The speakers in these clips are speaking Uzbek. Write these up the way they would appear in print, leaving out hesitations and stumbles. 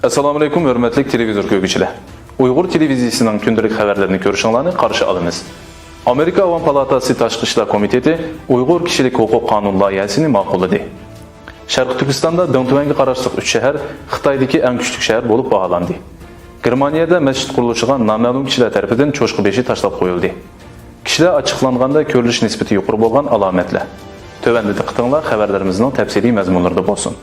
Assalamu alaikum hörmətli televizor görgüçülər. Uyğur televiziyasının gündəlik xəbərlərini görüşənlərini qarşı alınız. Amerika Avam Palatası Təşqi İşlər Komiteti Uyğur Kişilik Hüquq Qanun layihəsini ma'qulladı. Şərqi Türkistanda Döngtüvəngi qarşılıq 3 şəhər Xitay'dakı ən küçük şəhər olub bahalandı. Germaniyada məscid quruluşuna naməlum kişilər tərəfindən çoşqu beşi taşlab qoyuldu. Kişilər açıqlanğanda görülüş nisbəti yuqarı bolğan əlamətlər. Tövəndə diqqətinizlər xəbərlərimizin təfsili məzmunlarında bolsun.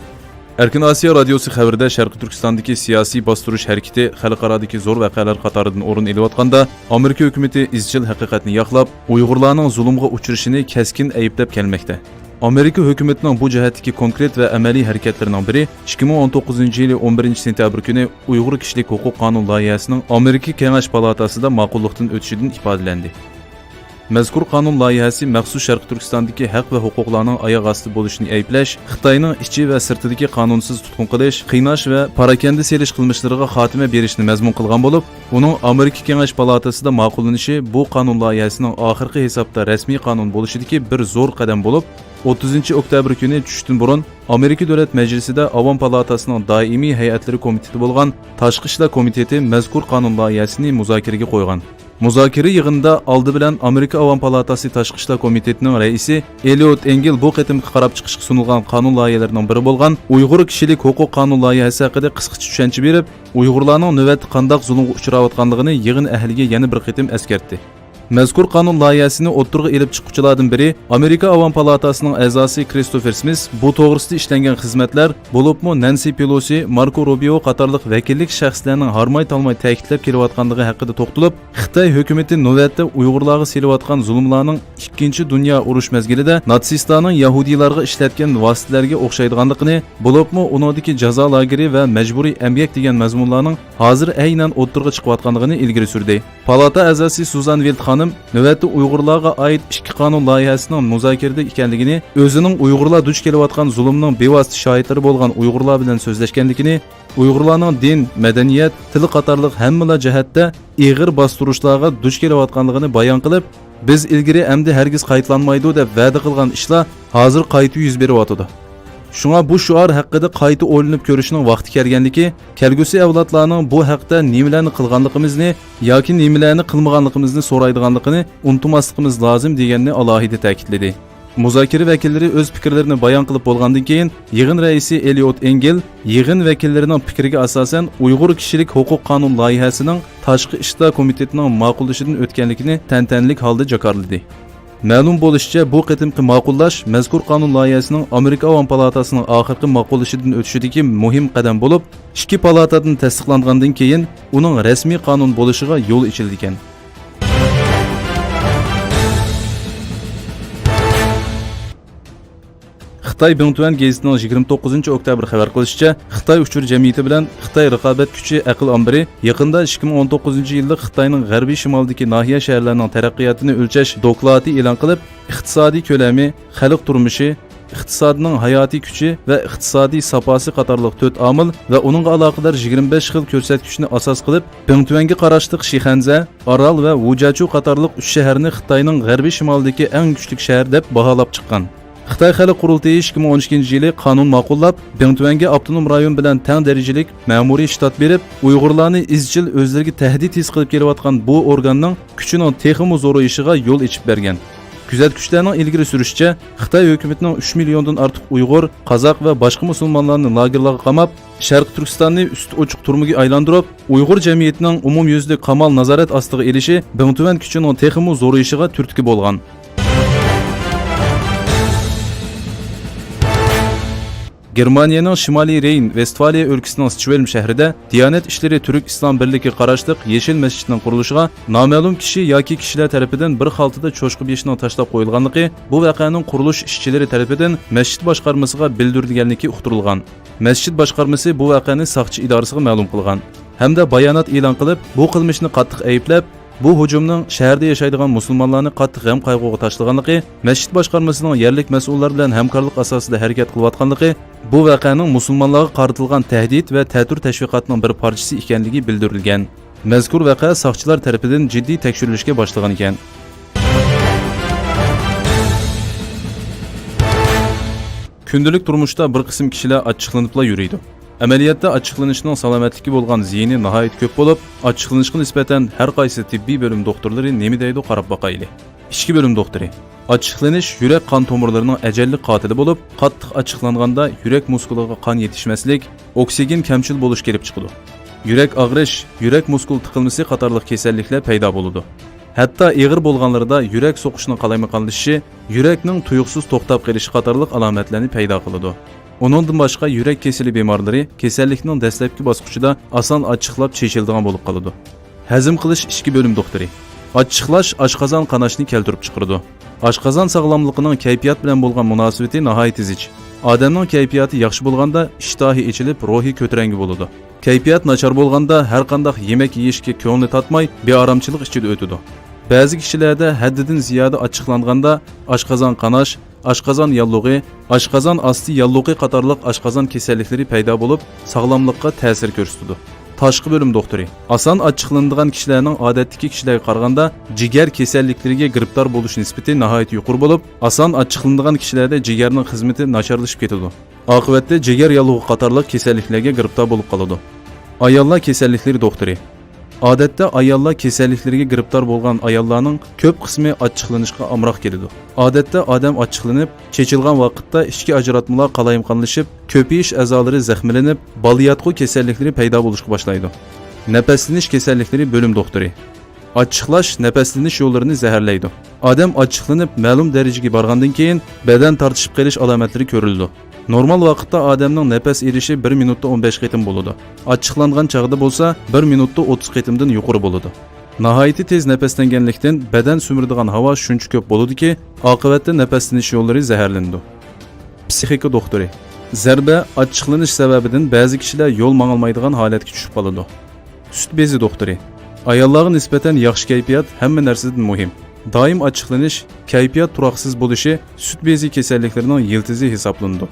Erkin Asiya Radiosu xəbərdə Şərqi Türkistandakı siyasi bastırış hərəkəti xalqaradakı zor vəqələr qatarından orun eləyətqanda Amerika hökuməti izchil həqiqətni yaxlab, Uyğurlarning zulmğa uçurishini kəskin ayıblab gəlməkdə. Amerika hökumətinin bu cəhətdəki konkret və əməli hərəkətlərindən biri 2019 yılı 11 sentyabr günü Uyğur Kişilik Hüquq Qanun layihəsinin Amerika Kengaş Palatasında ma'qulluqdan ötüşüdən ifadələndi. Məzkur qanun layihəsi məxsus Şərqi Türkistandakı haqq və hüquqlarının ayaq astı bo'lishini ayıplash, Xitoyning ichi və sirtidagi qonunsiz tutqun qilish, qiynash və parakanda selish qilmishlariga xotima berishni mazmun qilgan bo'lib, uning Amerika Kengash Palatasida ma'qullanishi bu qanun loyihasining oxirgi hisobda rasmiy qonun bo'lishidagi bir zo'r qadam bo'lib, 30 oktyabr kuni tushdan burun Amerika Davlat Majlisida Avam Palatasining doimiy hayatlari komiteti bo'lgan Tashqi ishlar komiteti mazkur qonun loyihasini muzokaraga qo'ygan. Muzokara yig'inida oldi bilan Amerika Avam Palatasi Tashqi ishlar komitetining raisi Eliot Engel bu qatimki qarab chiqishga sunilgan qonun loyihalarining biri bo'lgan Uyg'ur kishilik huquq qonun loyihasi haqida qisqacha tushuncha berib, Uyg'urlarning navbatda qanday zulmga uchrayotganligini yig'in ahliga yana bir qatim eskartdi. Mazkur qonun loyihasini o'ttirg'i elib chiquvchilardan biri Amerika Avam Palatasining a'zosi Christopher Smith bu to'g'risida ishlangan xizmatlar bo'libmi Nancy Pelosi, Marco Rubio qatorliq vakillik shaxslarning harmay-talmay ta'kidlab kelayotganligi haqida to'xtalib, Xitoy hukumati navbatda Uyg'urlarga selayotgan zulmlarning 2-dunyo urush mezgilida natsistlarning yahudiylarga ishlatgan vositalarga o'xshaydiganligini, bo'libmi uningdagi jazo lageri va majburiy emgak degan mazmunlarning hozir aynan o'ttirg'i chiqayotganligini ilgari surdi. Palata a'zosi Suzan Wildhan navbatda Uyg'urlarga oid ikki qonun loyihasining muzokarada ekanligini, o'zining Uyg'urlar duch kelayotgan zulmning bevosita shohidlari bo'lgan Uyg'urlar bilan so'zlashganligini, Uyg'urlarning din, madaniyat, til qatorliq hamma jihatda ig'ir bostirishlarga duch kelayotganligini bayon qilib, biz ilgari endi hargiz qaytlanmaydi deb va'da qilgan ishlar hozir qayta yuz beryapti. Shunga bu shuar haqida qayta o'ylanib ko'rishning vaqti kelganligi, kelgusi avlodlarning bu haqda nimalarni qilganligimizni yoki nimalarni qilmaganligimizni so'raydiganligini unutmasligimiz lozim deganini alohida ta'kidladi. Muzokara vakillari o'z fikrlarini bayon qilib bo'lgandan keyin, yig'in raisi Eliot Engel yig'in vakillarining fikriga asosan Uyg'ur kishilik huquq qonun loyihasining Tashqi ishlar komitetining ma'qullashidan o'tganligini tantanalik holda jakarladi. Ma'lum bo'lishicha, bu qatimki ma'qullash mazkur qonun loyihasining Amerika Avam Palatasining oxirgi ma'qullashidan o'tishidagi muhim qadam bo'lib, ikki palatadan tasdiqlangandan keyin uning rasmiy qonun bo'lishiga yo'l ochildi ekan. Xitoy Döngtüvən gazetining 29 oktyabr xabar qilishicha, Xitoy uchur jamiyati bilan Xitoy raqobat kuchi aql ombiri yaqinda 2019 yilda Xitoyning g'arbiy shimolidagi nahiya shaharlarining taraqqiyotini o'lchash doklati e'lon qilib, iqtisodiy ko'lami, xalq turmushi, iqtisodning hayotiy kuchi va iqtisodiy saposi qatorliq 4 omil va uningga aloqador 25 xil ko'rsatkichni asos qilib, Döngtüvənga qarashli Shixanza, Oral va Wujiazhou qatorliq 3 shaharni Xitoyning g'arbiy shimolidagi eng kuchli shahar deb baholab chiqqan. Xitoy Xalq Qurultayi 2012 yili qonun ma'qullab, Döngtüvənga avtonom rayon bilan teng darajalik ma'muriy shtat berib, Uyg'urlarni izchil o'zlariga tahdid his qilib kelayotgan bu organning kuchining texmi zo'rayishiga yo'l ochib bergan. Kuzatuvchilarning ilgari surishicha, Xitoy hukumatining 3 milliondan ortiq Uyg'ur, Qozoq va boshqa musulmonlarni lagerlarga qamab, Sharq Turkistonni ust ochiq turmaga aylantirib, Uyg'ur jamiyatining umumyuzlik qamal nazorat ostiga elishi Döngtüvən kuchining texmi zo'rayishiga turtki bo'lgan. Germaniyaning Shimoliy Reyn-Vestfaliya o'lkasining Schwelm shahrida Diyanat ishlari Turk Islom birligi qarashliq Yeshil masjidining qurilishiga noma'lum kishi yoki kishilar tarafidan bir xaltada cho'shqi beshning tashlab qo'yilganligi, bu voqeaning qurilish ishchilari tarafidan masjid boshqarmasiga bildirilganligi uqtirilgan. Masjid boshqarmasi bu voqeani soqchi idorasiga ma'lum qilgan hamda bayonot e'lon qilib, bu qilmishni qattiq ayblab, bu hujumning shaharda yashaydigan musulmonlarni qattiq g'am qayg'uga tashlaganligi, masjid boshqarmasining yerlik mas'ullar bilan hamkorlik asosida harakat qilayotganligi, bu voqeaning musulmonlarga qaratilgan tahdid va ta'tir tashviqotning bir parchasi ekanligi bildirilgan. Mazkur voqea soqchilar tomonidan jiddiy tekshirilishga boshlangan ekan. Kundalik turmushda bir qism kishilar achchiqlanibla yuriydi. Amaliyotda ochiqlanishning salomatligiga bo'lgan ziyini nihoyat ko'p bo'lib, ochiqlanishga nisbatan har qaysi tibbiy bo'lim doktorlari nima deydi qarab boqayli. Ichki bo'lim doktori: ochiqlanish yurak qon tomirlarining ajalli qotili bo'lib, qattiq ochiqlanganda yurak muskuliga qon yetishmaslik, oksigen kamchil bo'lish kelib chiqadi. Yurak og'rish, yurak muskul tiqilmasi qatorliq kasalliklar paydo bo'ladi. Hatto ig'ir bo'lganlarda yurak so'qishining qalaymaganlashishi, yurakning tuyuqsiz to'xtab qolishi qatorliq alomatlarni paydo qiladi. Uningdan boshqa yurak kesili bemorlari kasallikning dastlabki bosqichida oson ochiqlab chechiladigan bo'lib qoladi. Hazm qilish ichki bo'lim doktori: ochiqlash oshqozon qanashini keltirib chiqaradi. Oshqozon sog'lomligining kayfiyat bilan bo'lgan munosabati nihoyat zich. Odamning kayfiyati yaxshi bo'lganda ishtohi ichilib, ruhi ko'tarangi bo'ladi. Kayfiyat nachar bo'lganda har qanday yemak yeyishga ko'ngli tatmay, beoromchilik ichida o'tadi. Ba'zi kishilarda haddidan ziyoda ochiqlanganda oshqozon qanash, oshqozon yallig'i, oshqozon osti yallig'i qatorliq oshqozon kasalliklari paydo bo'lib, sog'lomlikka ta'sir ko'rsatadi. Tashqi bo'lim doktori: oson ochiqlanadigan kishilarning odatdagi kishilarga qaraganda jigar kasalliklariga giribtor bo'lish nisbati nihoyat yuqori bo'lib, oson ochiqlanadigan kishilarda jigarning xizmati nacharlashib ketadi. Oqibatda jigar yallig'i qatorliq kasalliklarga giribtor bo'lib qoladi. Ayollar kasalliklari doktori: odatda ayollar kasalliklariga giribtor bo'lgan ayollarning ko'p qismi ochiqlanishga amroq keladi. Odatda odam ochiqlanib, chechilgan vaqtda ichki ajratmalar qalayimqonlashib, ko'payish a'zolari zaxmlanib, baliyatqu kasalliklari paydo bo'lishga boshlaydi. Nafaslanish kasalliklari bo'lim doktori: ochiqlash nafaslanish yo'llarini zaharlaydi. Odam ochiqlanib, ma'lum darajaga borgandan keyin badan tortishib qolish alomatlari ko'riladi. Normal vaqtda odamning nafas erishi 1 minutda 15 qitim bo'ladi. Ochiqlangan chog'da bo'lsa 1 minutda 30 qitimdan yuqori bo'ladi. Nihoyat tez nafaslanganlikdan badan sumiradigan havo shuncha ko'p bo'ladiki, oqibatda nafaslanish yo'llari zaharlanadi. Psixika doktori: zarba, ochiqlanish sababidan ba'zi kishilar yo'l mangolmaydigan holatga tushib qoladi. Sut bezi doktori: ayollarga nisbatan yaxshi kayfiyat hamma narsadan muhim. Doim ochiqlanish, kayfiyat turoqsiz bo'lishi sut bezi kasalliklarining yiltizi hisoblanadi.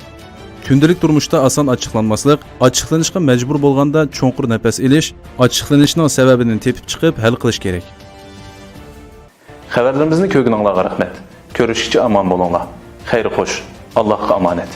Kundalik turmushda oson ochiqlanmaslik, ochiqlanishga majbur bo'lganda cho'nqur nafas olish, ochiqlanishning sababini tepib chiqib hal qilish kerak. Xabarlarimizni ko'rganinglarga rahmat. Ko'rishguncha omon bo'linglar. Xayr xo'sh. Allohga omonat.